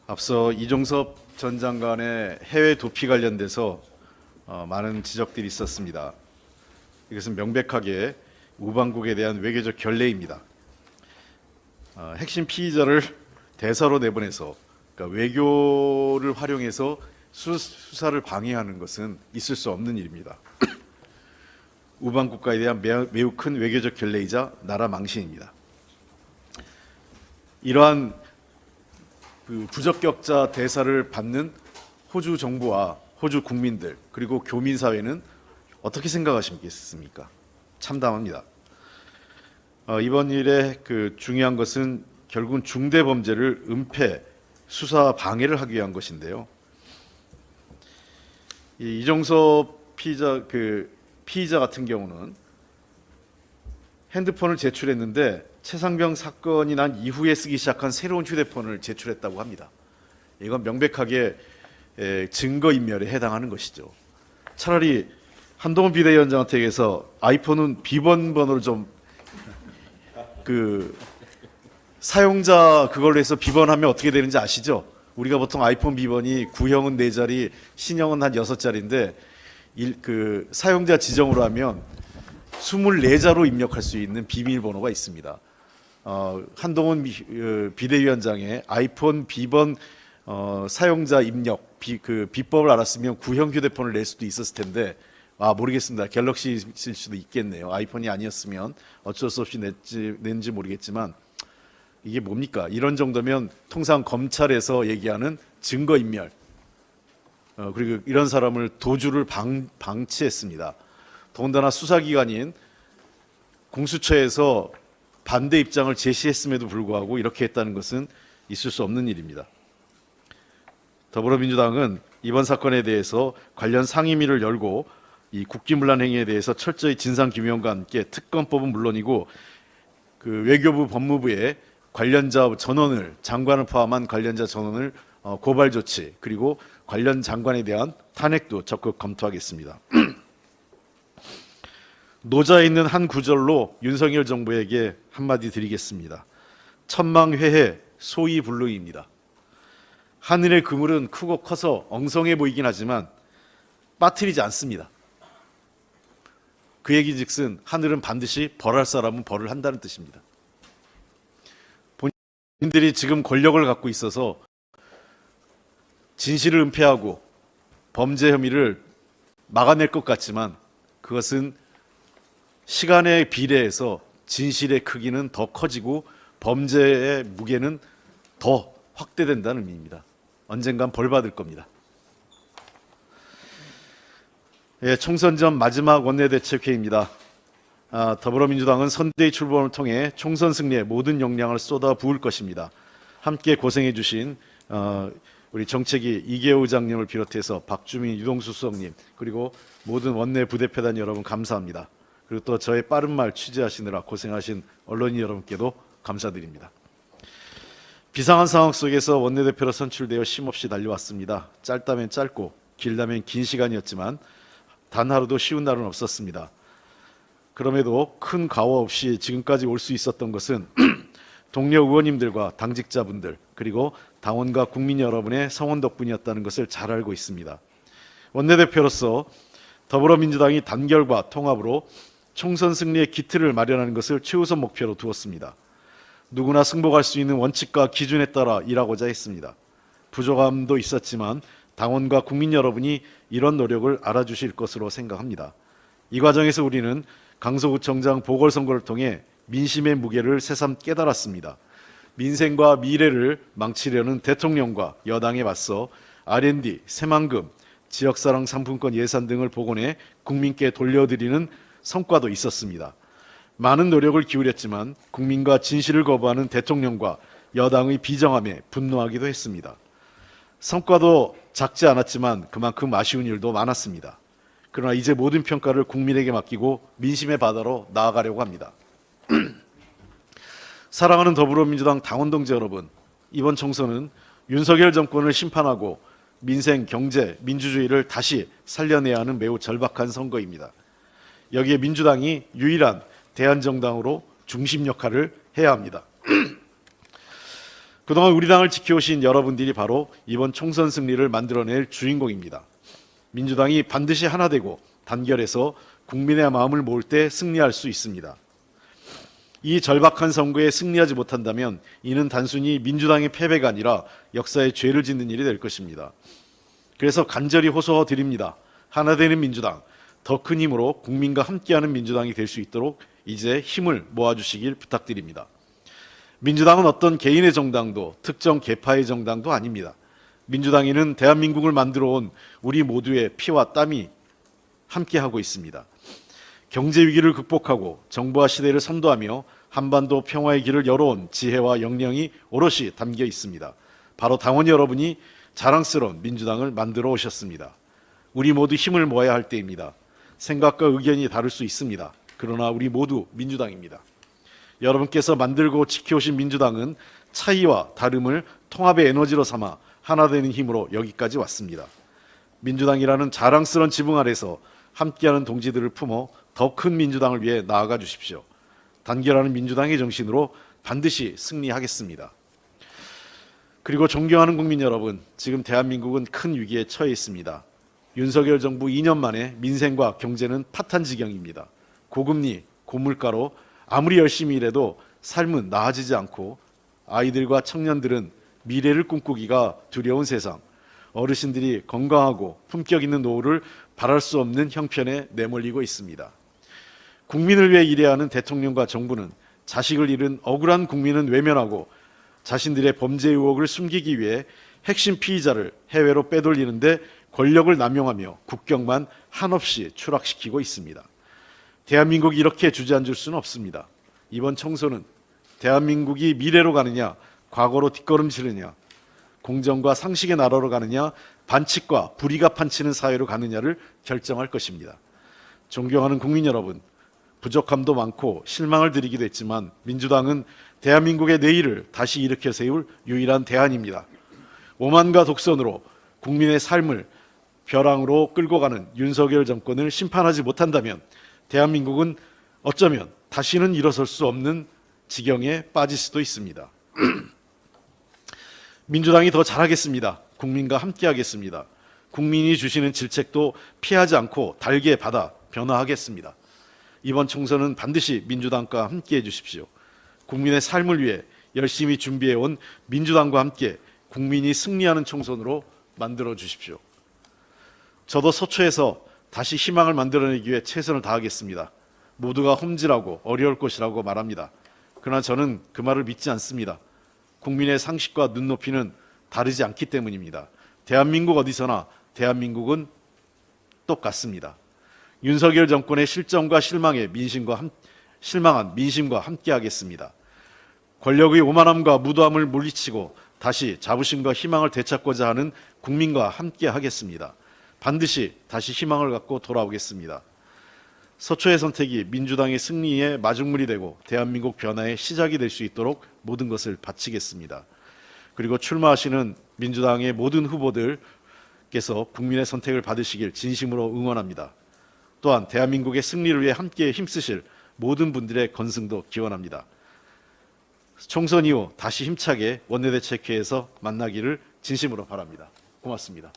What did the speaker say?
앞서 이종섭 전 장관의 해외 도피 관련돼서 많은 지적들이 있었습니다. 이것은 명백하게 우방국에 대한 외교적 결례입니다. 핵심 피의자를 대사로 내보내서 그러니까 외교를 활용해서 수사를 방해하는 것은 있을 수 없는 일입니다. 우방국가에 대한 매우 큰 외교적 결례이자 나라 망신입니다. 이러한 부적격자 대사를 받는 호주 정부와 호주 국민들 그리고 교민 사회는 어떻게 생각하시겠습니까? 참담합니다. 이번 일에 중요한 것은 결국은 중대 범죄를 은폐, 수사 방해를 하기 위한 것인데요. 이종섭 피의자 같은 경우는 핸드폰을 제출했는데 최상병 사건이 난 이후에 쓰기 시작한 새로운 휴대폰을 제출했다고 합니다. 이건 명백하게 증거인멸에 해당하는 것이죠. 차라리 한동훈 비대위원장한테서 아이폰은 비번 번호를 좀 사용자 그걸로 해서 비번하면 어떻게 되는지 아시죠? 우리가 보통 아이폰 비번이 구형은 4자리, 신형은 한 6자리인데 사용자 지정으로 하면 24자로 입력할 수 있는 비밀번호가 있습니다. 한동훈 비대위원장의 아이폰 비번 사용자 입력 비법을 알았으면 구형 휴대폰을 낼 수도 있었을 텐데 모르겠습니다. 갤럭시일 수도 있겠네요. 아이폰이 아니었으면 어쩔 수 없이 낸지 모르겠지만 이게 뭡니까? 이런 정도면 통상 검찰에서 얘기하는 증거인멸 그리고 이런 사람을 도주를 방치했습니다. 더군다나 수사기관인 공수처에서 반대 입장을 제시했음에도 불구하고 이렇게 했다는 것은 있을 수 없는 일입니다. 더불어민주당은 이번 사건에 대해서 관련 상임위를 열고 이 국기문란 행위에 대해서 철저히 진상규명과 함께 특검법은 물론이고 외교부 법무부에 관련자 전원을 장관을 포함한 관련자 전원을 고발 조치 그리고 관련 장관에 대한 탄핵도 적극 검토하겠습니다. 노자에 있는 한 구절로 윤석열 정부에게 한마디 드리겠습니다. 천망회해 소이불능입니다. 하늘의 그물은 크고 커서 엉성해 보이긴 하지만 빠뜨리지 않습니다. 그 얘기즉슨 하늘은 반드시 벌할 사람은 벌을 한다는 뜻입니다. 본인들이 지금 권력을 갖고 있어서 진실을 은폐하고 범죄 혐의를 막아낼 것 같지만 그것은 시간에 비례해서 진실의 크기는 더 커지고 범죄의 무게는 더 확대된다는 의미입니다. 언젠간 벌 받을 겁니다. 총선 전 마지막 원내대책회의입니다. 더불어민주당은 선대위 출범을 통해 총선 승리에 모든 역량을 쏟아 부을 것입니다. 함께 고생해 주신 우리 정책위 이계호 의장님을 비롯해서 박주민, 유동수 수석님 그리고 모든 원내 부대표단 여러분 감사합니다. 그리고 또 저의 빠른 말 취재하시느라 고생하신 언론인 여러분께도 감사드립니다. 비상한 상황 속에서 원내대표로 선출되어 쉼없이 달려왔습니다. 짧다면 짧고 길다면 긴 시간이었지만 단 하루도 쉬운 날은 없었습니다. 그럼에도 큰 과오 없이 지금까지 올 수 있었던 것은 동료 의원님들과 당직자분들 그리고 당원과 국민 여러분의 성원 덕분이었다는 것을 잘 알고 있습니다. 원내대표로서 더불어민주당이 단결과 통합으로 총선 승리의 기틀을 마련하는 것을 최우선 목표로 두었습니다. 누구나 승복할 수 있는 원칙과 기준에 따라 일하고자 했습니다. 부족함도 있었지만 당원과 국민 여러분이 이런 노력을 알아주실 것으로 생각합니다. 이 과정에서 우리는 강서구청장 보궐선거를 통해 민심의 무게를 새삼 깨달았습니다. 민생과 미래를 망치려는 대통령과 여당에 맞서 R&D, 새만금, 지역사랑 상품권 예산 등을 복원해 국민께 돌려드리는 성과도 있었습니다. 많은 노력을 기울였지만 국민과 진실을 거부하는 대통령과 여당의 비정함에 분노하기도 했습니다. 성과도 작지 않았지만 그만큼 아쉬운 일도 많았습니다. 그러나 이제 모든 평가를 국민에게 맡기고 민심의 바다로 나아가려고 합니다. 사랑하는 더불어민주당 당원동지 여러분, 이번 총선은 윤석열 정권을 심판하고 민생, 경제, 민주주의를 다시 살려내야 하는 매우 절박한 선거입니다. 여기에 민주당이 유일한 대안정당으로 중심 역할을 해야 합니다. 그동안 우리 당을 지켜오신 여러분들이 바로 이번 총선 승리를 만들어낼 주인공입니다. 민주당이 반드시 하나 되고 단결해서 국민의 마음을 모을 때 승리할 수 있습니다. 이 절박한 선거에 승리하지 못한다면 이는 단순히 민주당의 패배가 아니라 역사에 죄를 짓는 일이 될 것입니다. 그래서 간절히 호소드립니다. 하나 되는 민주당, 더 큰 힘으로 국민과 함께하는 민주당이 될 수 있도록 이제 힘을 모아주시길 부탁드립니다. 민주당은 어떤 개인의 정당도 특정 계파의 정당도 아닙니다. 민주당에는 대한민국을 만들어온 우리 모두의 피와 땀이 함께하고 있습니다. 경제 위기를 극복하고 정부화 시대를 선도하며 한반도 평화의 길을 열어온 지혜와 역량이 오롯이 담겨 있습니다. 바로 당원 여러분이 자랑스러운 민주당을 만들어 오셨습니다. 우리 모두 힘을 모아야 할 때입니다. 생각과 의견이 다를 수 있습니다. 그러나 우리 모두 민주당입니다. 여러분께서 만들고 지켜오신 민주당은 차이와 다름을 통합의 에너지로 삼아 하나 되는 힘으로 여기까지 왔습니다. 민주당이라는 자랑스러운 지붕 아래서 함께하는 동지들을 품어 더 큰 민주당을 위해 나아가 주십시오. 단결하는 민주당의 정신으로 반드시 승리하겠습니다. 그리고 존경하는 국민 여러분, 지금 대한민국은 큰 위기에 처해 있습니다. 윤석열 정부 2년 만에 민생과 경제는 파탄 지경입니다. 고금리, 고물가로 아무리 열심히 일해도 삶은 나아지지 않고 아이들과 청년들은 미래를 꿈꾸기가 두려운 세상, 어르신들이 건강하고 품격 있는 노후를 바랄 수 없는 형편에 내몰리고 있습니다. 국민을 위해 일해야 하는 대통령과 정부는 자식을 잃은 억울한 국민은 외면하고 자신들의 범죄 의혹을 숨기기 위해 핵심 피의자를 해외로 빼돌리는데 권력을 남용하며 국격만 한없이 추락시키고 있습니다. 대한민국이 이렇게 주저앉을 수는 없습니다. 이번 총선은 대한민국이 미래로 가느냐, 과거로 뒷걸음치느냐, 공정과 상식의 나라로 가느냐, 반칙과 불의가 판치는 사회로 가느냐를 결정할 것입니다. 존경하는 국민 여러분, 부족함도 많고 실망을 드리기도 했지만 민주당은 대한민국의 내일을 다시 일으켜 세울 유일한 대안입니다. 오만과 독선으로 국민의 삶을 벼랑으로 끌고 가는 윤석열 정권을 심판하지 못한다면 대한민국은 어쩌면 다시는 일어설 수 없는 지경에 빠질 수도 있습니다. 민주당이 더 잘하겠습니다. 국민과 함께하겠습니다. 국민이 주시는 질책도 피하지 않고 달게 받아 변화하겠습니다. 이번 총선은 반드시 민주당과 함께해 주십시오. 국민의 삶을 위해 열심히 준비해온 민주당과 함께 국민이 승리하는 총선으로 만들어 주십시오. 저도 서초에서 다시 희망을 만들어내기 위해 최선을 다하겠습니다. 모두가 험질하고 어려울 것이라고 말합니다. 그러나 저는 그 말을 믿지 않습니다. 국민의 상식과 눈높이는 다르지 않기 때문입니다. 대한민국 어디서나 대한민국은 똑같습니다. 윤석열 정권의 실정과 실망한 민심과 함께하겠습니다. 권력의 오만함과 무도함을 물리치고 다시 자부심과 희망을 되찾고자 하는 국민과 함께하겠습니다. 반드시 다시 희망을 갖고 돌아오겠습니다. 서초의 선택이 민주당의 승리의 마중물이 되고 대한민국 변화의 시작이 될 수 있도록 모든 것을 바치겠습니다. 그리고 출마하시는 민주당의 모든 후보들께서 국민의 선택을 받으시길 진심으로 응원합니다. 또한 대한민국의 승리를 위해 함께 힘쓰실 모든 분들의 건승도 기원합니다. 총선 이후 다시 힘차게 원내대책회에서 만나기를 진심으로 바랍니다. 고맙습니다.